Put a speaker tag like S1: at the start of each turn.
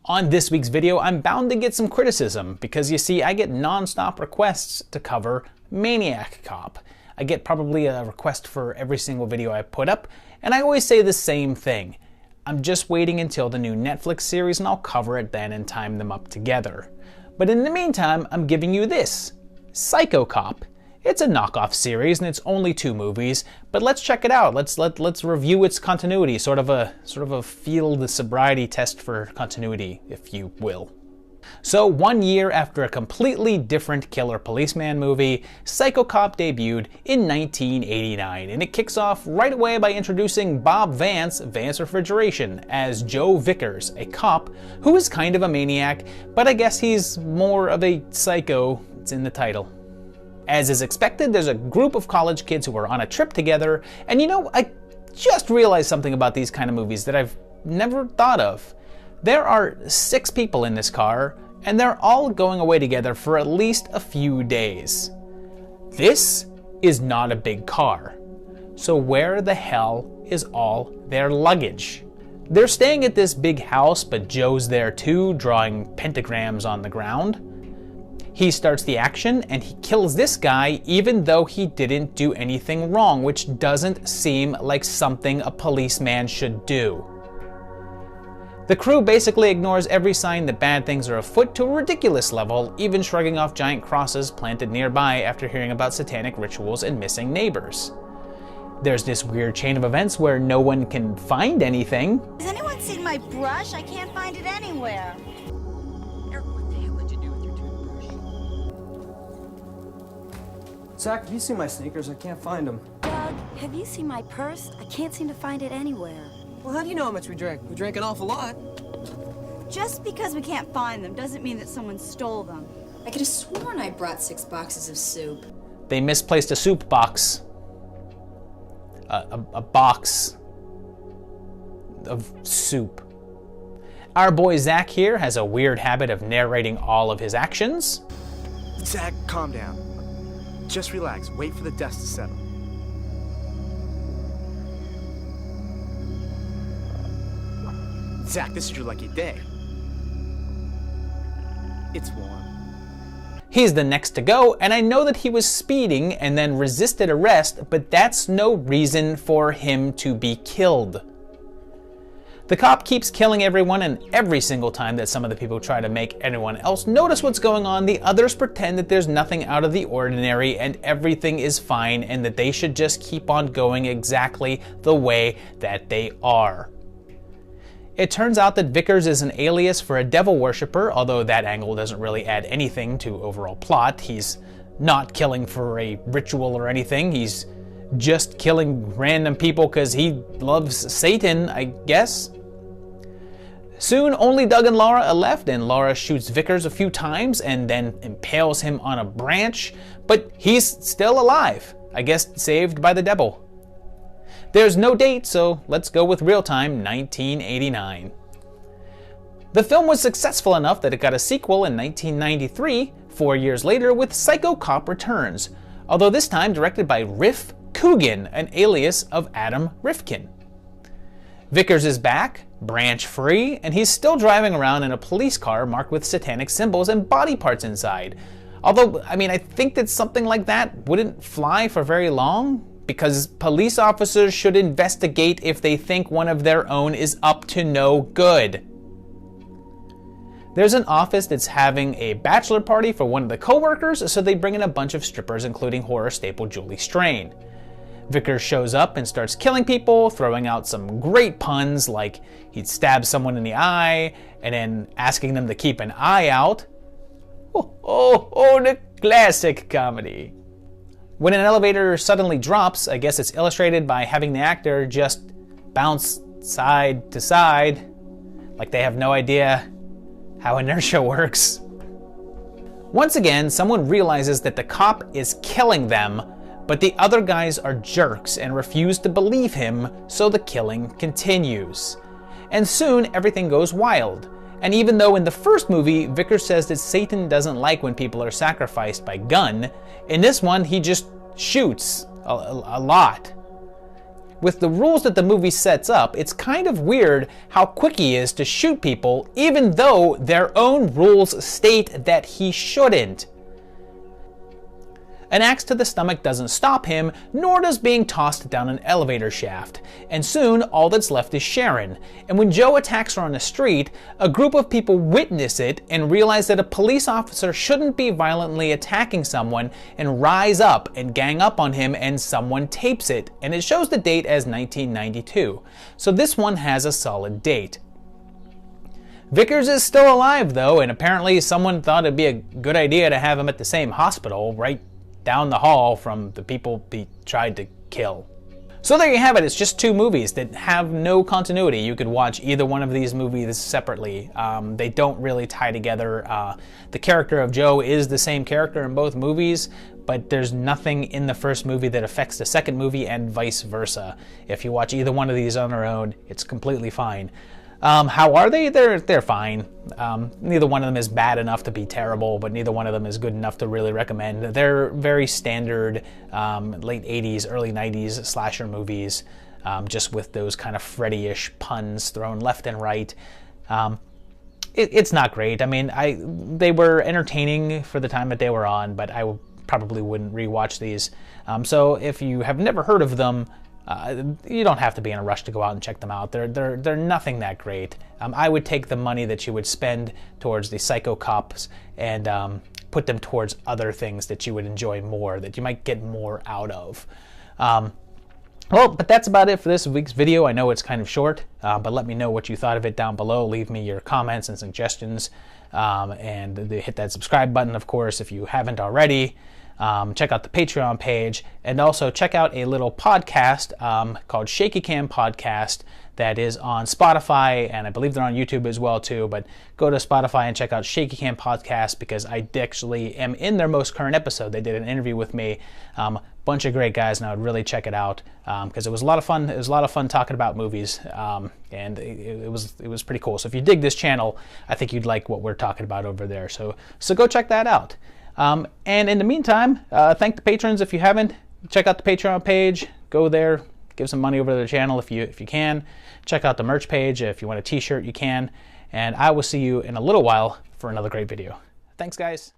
S1: On this week's video, I'm bound to get some criticism because you see, I get non-stop requests to cover Maniac Cop. I get probably a request for every single video I put up, and I always say the same thing. I'm just waiting until the new Netflix series and I'll cover it then and time them up together. But in the meantime, I'm giving you this, Psycho Cop. It's a knockoff series and it's only 2 movies, but let's check it out. Let's review its continuity, sort of a field sobriety test for continuity, if you will. So 1 year after a completely different killer policeman movie, Psycho Cop debuted in 1989, and it kicks off right away by introducing Bob Vance, Vance Refrigeration, as Joe Vickers, a cop who is kind of a maniac, but I guess he's more of a psycho. It's in the title. As is expected, there's a group of college kids who are on a trip together, and you know, I just realized something about these kind of movies that I've never thought of. There are 6 people in this car, and they're all going away together for at least a few days. This is not a big car. So where the hell is all their luggage? They're staying at this big house, but Joe's there too, drawing pentagrams on the ground. He starts the action and he kills this guy even though he didn't do anything wrong, which doesn't seem like something a policeman should do. The crew basically ignores every sign that bad things are afoot to a ridiculous level, even shrugging off giant crosses planted nearby after hearing about satanic rituals and missing neighbors. There's this weird chain of events where no one can find anything.
S2: Has anyone seen my brush? I can't find it anywhere.
S3: Zach, have you seen my sneakers? I can't find them.
S2: Doug, have you seen my purse? I can't seem to find it anywhere.
S3: Well, how do you know how much we drank? We drank an awful lot.
S2: Just because we can't find them doesn't mean that someone stole them.
S4: I could have sworn I brought 6 boxes of soup.
S1: They misplaced a soup box. A box of soup. Our boy Zach here has a weird habit of narrating all of his actions.
S5: Zach, calm down. Just relax. Wait for the dust to settle. Zach, this is your lucky day. It's warm.
S1: He's the next to go, and I know that he was speeding and then resisted arrest, but that's no reason for him to be killed. The cop keeps killing everyone, and every single time that some of the people try to make anyone else notice what's going on, the others pretend that there's nothing out of the ordinary and everything is fine and that they should just keep on going exactly the way that they are. It turns out that Vickers is an alias for a devil worshipper, although that angle doesn't really add anything to overall plot. He's not killing for a ritual or anything. He's just killing random people because he loves Satan, I guess. Soon, only Doug and Laura are left, and Laura shoots Vickers a few times and then impales him on a branch, but he's still alive, I guess saved by the devil. There's no date, so let's go with real time, 1989. The film was successful enough that it got a sequel in 1993, 4 years later, with Psycho Cop Returns, although this time directed by Riff Coogan, an alias of Adam Rifkin. Vickers is back, branch free, and he's still driving around in a police car marked with satanic symbols and body parts inside. Although, I think that something like that wouldn't fly for very long, because police officers should investigate if they think one of their own is up to no good. There's an office that's having a bachelor party for one of the co-workers, so they bring in a bunch of strippers, including horror staple Julie Strain. Vickers shows up and starts killing people, throwing out some great puns like he'd stab someone in the eye, and then asking them to keep an eye out. The classic comedy. When an elevator suddenly drops, I guess it's illustrated by having the actor just bounce side to side, like they have no idea how inertia works. Once again, someone realizes that the cop is killing them, but the other guys are jerks and refuse to believe him, so the killing continues. And soon everything goes wild. And even though in the first movie, Vickers says that Satan doesn't like when people are sacrificed by gun, in this one he just shoots a lot. With the rules that the movie sets up, it's kind of weird how quick he is to shoot people even though their own rules state that he shouldn't. An axe to the stomach doesn't stop him, nor does being tossed down an elevator shaft. And soon, all that's left is Sharon. And when Joe attacks her on the street, a group of people witness it and realize that a police officer shouldn't be violently attacking someone and rise up and gang up on him, and someone tapes it. And it shows the date as 1992. So this one has a solid date. Vickers is still alive though, and apparently someone thought it'd be a good idea to have him at the same hospital right down the hall from the people he tried to kill. So there you have it. It's just two movies that have no continuity. You could watch either one of these movies separately. They don't really tie together. The character of Joe is the same character in both movies, but there's nothing in the first movie that affects the second movie, and vice versa. If you watch either one of these on their own, it's completely fine. How are they? They're fine. Neither one of them is bad enough to be terrible, but neither one of them is good enough to really recommend. They're very standard late 80s, early 90s slasher movies, just with those kind of Freddy-ish puns thrown left and right. It's not great. I mean, they were entertaining for the time that they were on, but I probably wouldn't rewatch these. So if you have never heard of them, you don't have to be in a rush to go out and check them out. They're nothing that great. I would take the money that you would spend towards the Psycho Cops and put them towards other things that you would enjoy more, that you might get more out of. Well, but that's about it for this week's video. I know it's kind of short, but let me know what you thought of it down below. Leave me your comments and suggestions, and hit that subscribe button, of course, if you haven't already. Check out the Patreon page, and also check out a little podcast called Shaky Cam Podcast that is on Spotify, and I believe they're on YouTube as well too. But go to Spotify and check out Shaky Cam Podcast, because I actually am in their most current episode. They did an interview with me, bunch of great guys, and I would really check it out because it was a lot of fun. It was a lot of fun talking about movies, and it was pretty cool. So if you dig this channel, I think you'd like what we're talking about over there. So go check that out. And in the meantime, thank the patrons. If you haven't, check out the Patreon page. Go there, give some money over to the channel if you can. Check out the merch page. If you want a t-shirt, you can. And I will see you in a little while for another great video. Thanks, guys.